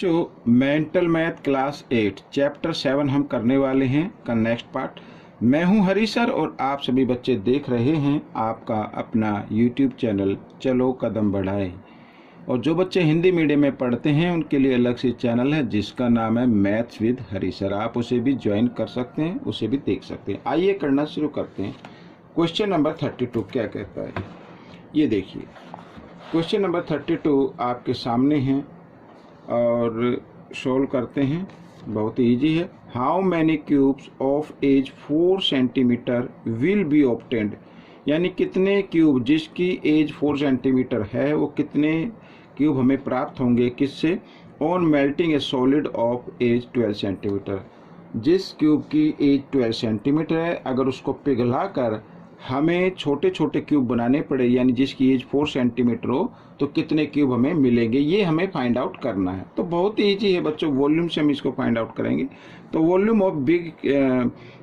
बच्चों mental math class 8 chapter 7 हम करने वाले हैं का नेक्स्ट पार्ट। मैं हूं हरी सर और आप सभी बच्चे देख रहे हैं आपका अपना यूट्यूब चैनल चलो कदम बढ़ाएं। और जो बच्चे हिंदी मीडियम में पढ़ते हैं उनके लिए अलग से चैनल है जिसका नाम है मैथ्स विद हरी सर। आप उसे भी ज्वाइन कर सकते हैं, उसे भी देख सकते हैं। आइए करना शुरू करते हैं। क्वेश्चन नंबर 32 क्या कहता है ये देखिए। क्वेश्चन नंबर 32 आपके सामने है और सोल्व करते हैं। बहुत इजी है। How many cubes of edge 4 centimetre will be obtained, यानी कितने क्यूब जिसकी एज 4 सेंटीमीटर है वो कितने क्यूब हमें प्राप्त होंगे किससे, on melting a solid of edge 12 centimetre. जिस क्यूब की एज 12 सेंटीमीटर है अगर उसको पिघला कर हमें छोटे छोटे क्यूब बनाने पड़े, यानी जिसकी एज 4 सेंटीमीटर हो तो कितने क्यूब हमें मिलेंगे, ये हमें फाइंड आउट करना है। तो बहुत ही ईजी है बच्चों, वॉल्यूम से हम इसको फाइंड आउट करेंगे। तो वॉल्यूम ऑफ बिग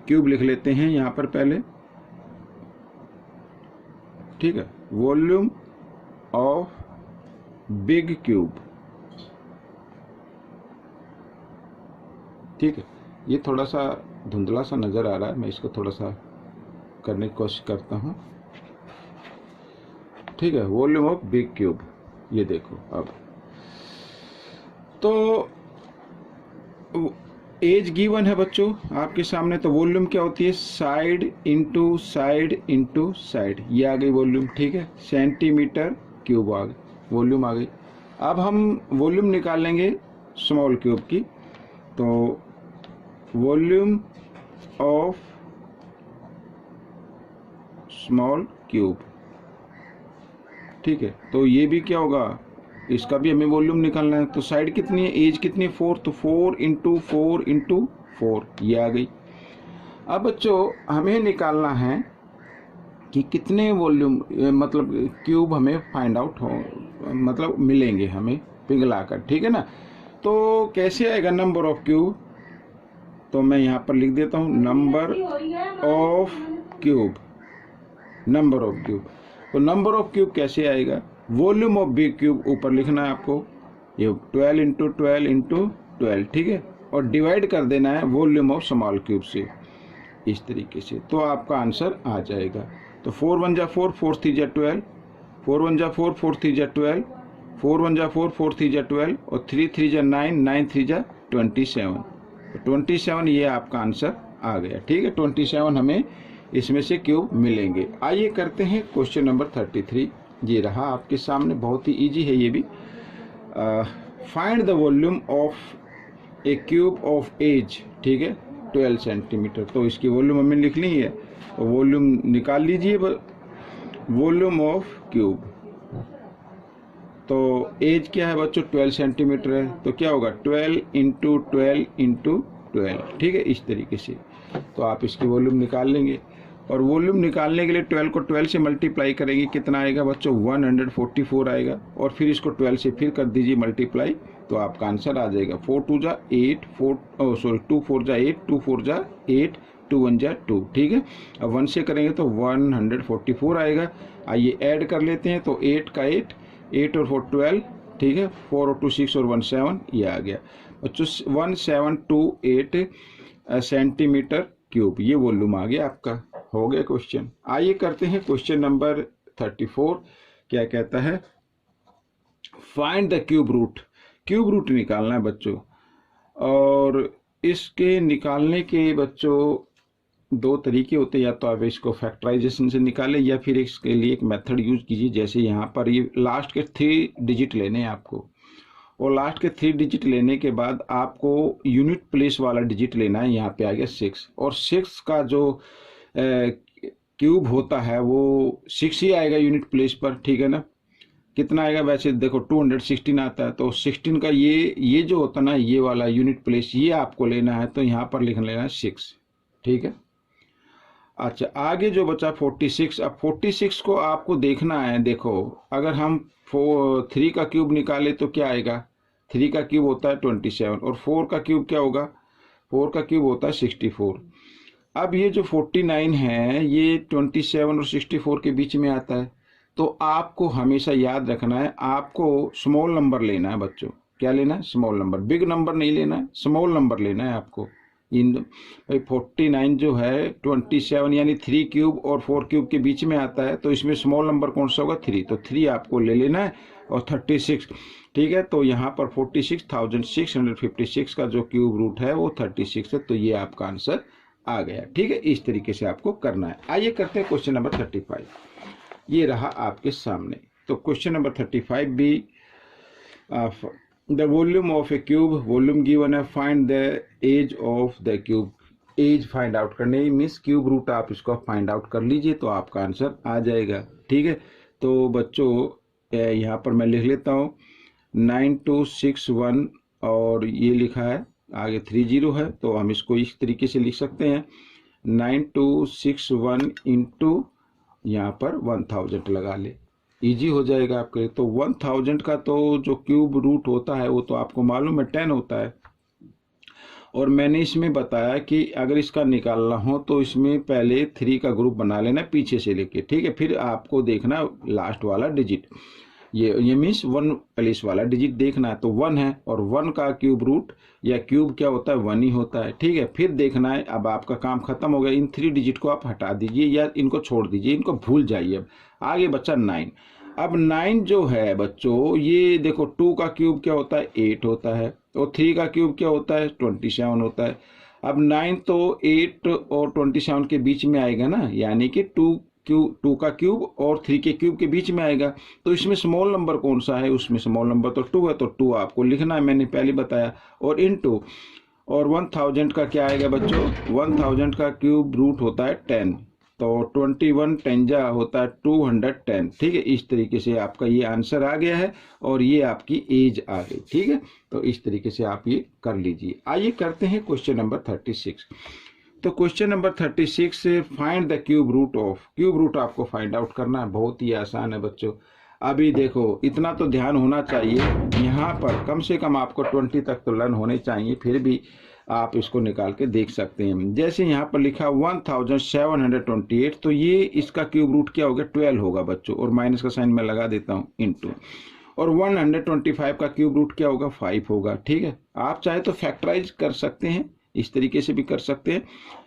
क्यूब लिख लेते हैं यहाँ पर पहले, ठीक है। वॉल्यूम ऑफ बिग क्यूब, ठीक है। ये थोड़ा सा धुंधला सा नजर आ रहा है, मैं इसको थोड़ा सा करने की कोशिश करता हूं, ठीक है। वॉल्यूम ऑफ बिग क्यूब, ये देखो। अब तो एज गिवन है बच्चों आपके सामने, तो वॉल्यूम क्या होती है, side into side into side, ये आ गई वॉल्यूम, ठीक है। सेंटीमीटर क्यूब आ गई, वॉल्यूम आ गई। अब हम वॉल्यूम निकाल लेंगे स्मॉल क्यूब की। तो वॉल्यूम ऑफ स्मॉल क्यूब, ठीक है। तो ये भी क्या होगा, इसका भी हमें वॉल्यूम निकालना है। तो साइड कितनी है, एज कितनी है 4, तो 4 इंटू 4 इंटू 4, ये आ गई। अब बच्चों हमें निकालना है कि कितने वॉल्यूम मतलब क्यूब हमें फाइंड आउट हो, मतलब मिलेंगे हमें पिघलाकर, ठीक है ना। तो कैसे आएगा नंबर ऑफ क्यूब, तो मैं यहाँ पर लिख देता हूँ number of cube, number of cube. तो नंबर ऑफ क्यूब कैसे आएगा, वॉल्यूम ऑफ बिग क्यूब ऊपर लिखना है आपको, ये 12 इंटू 12 इंटू 12, ठीक है। और डिवाइड कर देना है वॉल्यूम ऑफ स्मॉल क्यूब से, इस तरीके से। तो आपका आंसर आ जाएगा। तो 4 1 जा 4, 4 3 जा 12, 4 1 जा 4, 4 3 जा 12, 4 1 जा 4, 4 3 जा 12 और 3 3 जा 9, 9 3 जा 27। तो 27 ये आपका आंसर आ गया, ठीक है। 27 हमें इसमें से क्यूब मिलेंगे। आइए करते हैं क्वेश्चन नंबर 33। ये रहा आपके सामने, बहुत ही इजी है ये भी। Find the volume of a cube of edge, ठीक है, 12 सेंटीमीटर। तो इसकी वॉल्यूम हमें लिखनी है, तो वॉल्यूम निकाल लीजिए। वॉल्यूम ऑफ क्यूब, तो एज क्या है बच्चों 12 सेंटीमीटर है, तो क्या होगा 12 इंटू 12 इंटू 12, ठीक है, इस तरीके से। तो आप इसकी वॉल्यूम निकाल लेंगे और वॉल्यूम निकालने के लिए 12 को 12 से मल्टीप्लाई करेंगे, कितना आएगा बच्चों 144 आएगा। और फिर इसको 12 से फिर कर दीजिए मल्टीप्लाई, तो आपका आंसर आ जाएगा 4 2 जा 8, 2 4 जा 8, 2 4 जा 8, 2 1 जा 2, ठीक है। अब 1 से करेंगे तो 144 आएगा। आइए ऐड कर लेते हैं, तो 8 का 8, 8 और 4 12, ठीक है। 4 और 2 6 और 1 7, ये आ गया बच्चों 1728 सेंटीमीटर क्यूब, ये वॉल्यूम आ गया आपका। हो गया क्वेश्चन। आइए करते हैं क्वेश्चन नंबर 34। क्या कहता है, find the cube root. Cube root निकालना है बच्चों, और इसके निकालने के बच्चों 2 तरीके होते हैं, या तो आप इसको फैक्टराइजेशन से निकालें या फिर इसके लिए एक मेथड यूज कीजिए। जैसे यहाँ पर ये लास्ट के 3 डिजिट लेने हैं आपको, और लास्ट के 3 डिजिट लेने के बाद आपको यूनिट प्लेस वाला डिजिट लेना है। यहाँ पे आ गया 6, और 6 का जो क्यूब होता है वो 6 ही आएगा यूनिट प्लेस पर, ठीक है ना। कितना आएगा वैसे देखो 216 आता है, तो 16 का ये जो होता है ना, ये वाला यूनिट प्लेस ये आपको लेना है, तो यहाँ पर लिख लेना है 6, ठीक है। अच्छा, आगे जो बचा 46। अब 46 को आपको देखना है। देखो अगर हम 3 का क्यूब निकाले तो क्या आएगा, 3 का क्यूब होता है 27, और 4 का क्यूब क्या होगा, 4 का क्यूब होता है 64। अब ये जो 49 है ये 27 और 64 के बीच में आता है। तो आपको हमेशा याद रखना है, आपको स्मॉल नंबर लेना है बच्चों, क्या लेना है, स्मॉल नंबर, बिग नंबर नहीं लेना है, स्मॉल नंबर लेना है आपको। इन भाई 49 जो है 27 यानी 3 क्यूब और 4 क्यूब के बीच में आता है, तो इसमें स्मॉल नंबर कौन सा होगा, 3, तो 3 आपको ले लेना है। और 36, ठीक है, तो यहाँ पर 46,656 का जो क्यूब रूट है वो 36 है, तो ये आपका आंसर आ गया। ठीक है, इस तरीके से आपको करना है। आइए करते हैं क्वेश्चन नंबर 35। ये रहा आपके सामने। तो क्वेश्चन नंबर 35 भी the volume of a cube, volume given है, find the edge of the cube. Edge find out करने मीन्स क्यूब रूट आप इसको फाइंड आउट कर लीजिए तो आपका आंसर आ जाएगा। ठीक है, तो बच्चों यहाँ पर मैं लिख लेता हूँ 9261 और ये लिखा है आगे 30 है, तो हम इसको इस तरीके से लिख सकते हैं 9261 इंटू यहाँ पर 1000 लगा ले, इजी हो जाएगा आपके लिए। तो 1000 का तो जो क्यूब रूट होता है वो तो आपको मालूम है 10 होता है, और मैंने इसमें बताया कि अगर इसका निकालना हो तो इसमें पहले 3 का ग्रुप बना लेना पीछे से लेके। ठीक है, फिर आपको देखना लास्ट वाला डिजिट, ये मीन्स 1 प्लेस वाला डिजिट देखना है, तो 1 है और 1 का क्यूब रूट या क्यूब क्या होता है 1 ही होता है। ठीक है, फिर देखना है, अब आपका काम खत्म हो गया, इन 3 डिजिट को आप हटा दीजिए या इनको छोड़ दीजिए, इनको भूल जाइए। अब आगे बच्चा 9। अब 9 जो है बच्चों, ये देखो 2 का क्यूब क्या होता है 8 होता है, और 3 का क्यूब क्या होता है 27 होता है। अब 9 तो 8 और 27 के बीच में आएगा ना, यानी कि 2 का क्यूब और 3 के क्यूब के बीच में आएगा, तो इसमें स्मॉल नंबर कौन सा है, उसमें स्मॉल नंबर तो 2 है, तो 2 आपको लिखना है, मैंने पहले बताया। और इनटू और 1000 का क्या आएगा बच्चों, 1000 का क्यूब रूट होता है 10, तो 21 10 होता है 210। ठीक है, इस तरीके से आपका ये आंसर आ गया है और ये आपकी एज आ गई। ठीक है, तो इस तरीके से आप ये कर लीजिए। आइए करते हैं क्वेश्चन नंबर 36। तो क्वेश्चन नंबर 36 से find the cube root of, cube root आपको फाइंड आउट करना है, बहुत ही आसान है बच्चों। अभी देखो इतना तो ध्यान होना चाहिए, यहाँ पर कम से कम आपको 20 तक तो लर्न होने चाहिए, फिर भी आप इसको निकाल के देख सकते हैं। जैसे यहाँ पर लिखा 1728, तो ये इसका क्यूब रूट क्या होगा 12 होगा बच्चों, और माइनस का साइन मैं लगा देता हूँ इनटू। और 125 का क्यूब रूट क्या होगा 5 होगा। ठीक है, आप चाहे तो फैक्टराइज कर सकते हैं, इस तरीके से भी कर सकते हैं,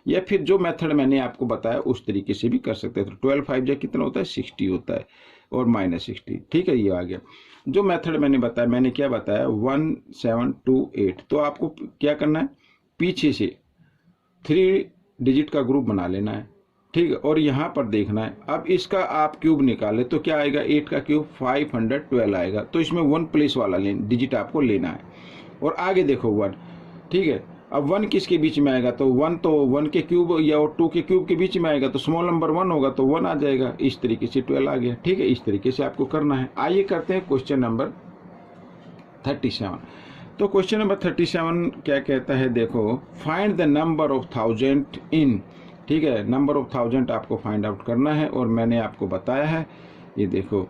या फिर जो मेथड मैंने आपको बताया उस तरीके से भी कर सकते हैं। तो 12 5 जा कितना होता है 60 होता है, और -60। ठीक है, ये आ गया। जो मेथड मैंने बताया, मैंने क्या बताया 1728, तो आपको क्या करना है, पीछे से 3 डिजिट का ग्रुप बना लेना है। ठीक है, और यहाँ पर देखना है, अब इसका आप क्यूब निकाले तो क्या आएगा, 8 का क्यूब 512 आएगा, तो इसमें 1 प्लेस वाला डिजिट आपको लेना है। और आगे देखो 1, ठीक है, अब 1 किसके बीच में आएगा, तो 1 तो 1 के क्यूब या 2 के क्यूब के बीच में आएगा, तो स्मॉल नंबर 1 होगा तो 1 आ जाएगा, इस तरीके से 12 आ गया। ठीक है, इस तरीके से आपको करना है। आइए करते हैं क्वेश्चन नंबर 37। तो क्वेश्चन नंबर 37 क्या कहता है, देखो फाइंड द नंबर ऑफ 1000 इन। ठीक है, नंबर ऑफ 1000 आपको फाइंड आउट करना है, और मैंने आपको बताया है, ये देखो,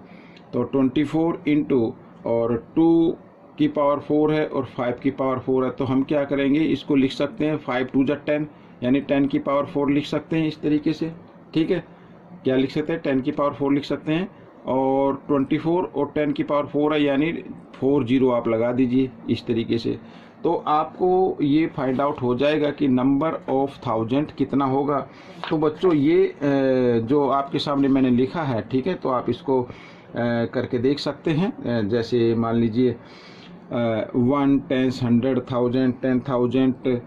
तो 24 इंटू और 2 की पावर 4 है और 5 की पावर 4 है, तो हम क्या करेंगे, इसको लिख सकते हैं 5 2 जा 10, यानी 10 की पावर 4 लिख सकते हैं इस तरीके से। ठीक है, क्या लिख सकते हैं 10 की पावर 4 लिख सकते हैं, और 24 और 10 की पावर 4 है, यानी 40 आप लगा दीजिए इस तरीके से, तो आपको ये फाइंड आउट हो जाएगा कि नंबर ऑफ 1000 कितना होगा। तो बच्चों ये जो आपके सामने मैंने लिखा है, ठीक है, तो आप इसको करके देख सकते हैं। जैसे मान लीजिए 1 10 100 1000 10,000,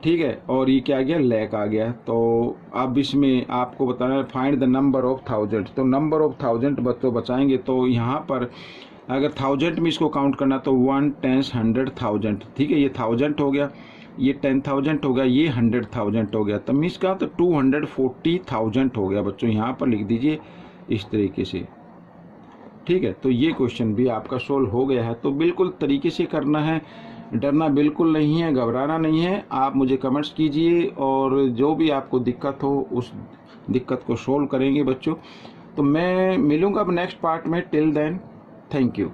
ठीक है, और ये क्या आ गया लैक आ गया। तो अब इसमें आपको बताना है फाइंड द नंबर ऑफ 1000, तो नंबर ऑफ 1000 बच्चों बचाएंगे, तो यहाँ पर अगर 1000 में इसको काउंट करना तो 1 10 100 1000, ठीक है, ये 1000 हो गया, ये 10,000 हो गया, ये 100,000 हो गया, तब मीन्स का तो 240,000 हो गया बच्चों, यहाँ पर लिख दीजिए इस तरीके से। ठीक है, तो ये क्वेश्चन भी आपका सोल्व हो गया है। तो बिल्कुल तरीके से करना है, डरना बिल्कुल नहीं है, घबराना नहीं है। आप मुझे कमेंट्स कीजिए और जो भी आपको दिक्कत हो उस दिक्कत को सोल्व करेंगे बच्चों। तो मैं मिलूँगा अब नेक्स्ट पार्ट में। Till then thank you.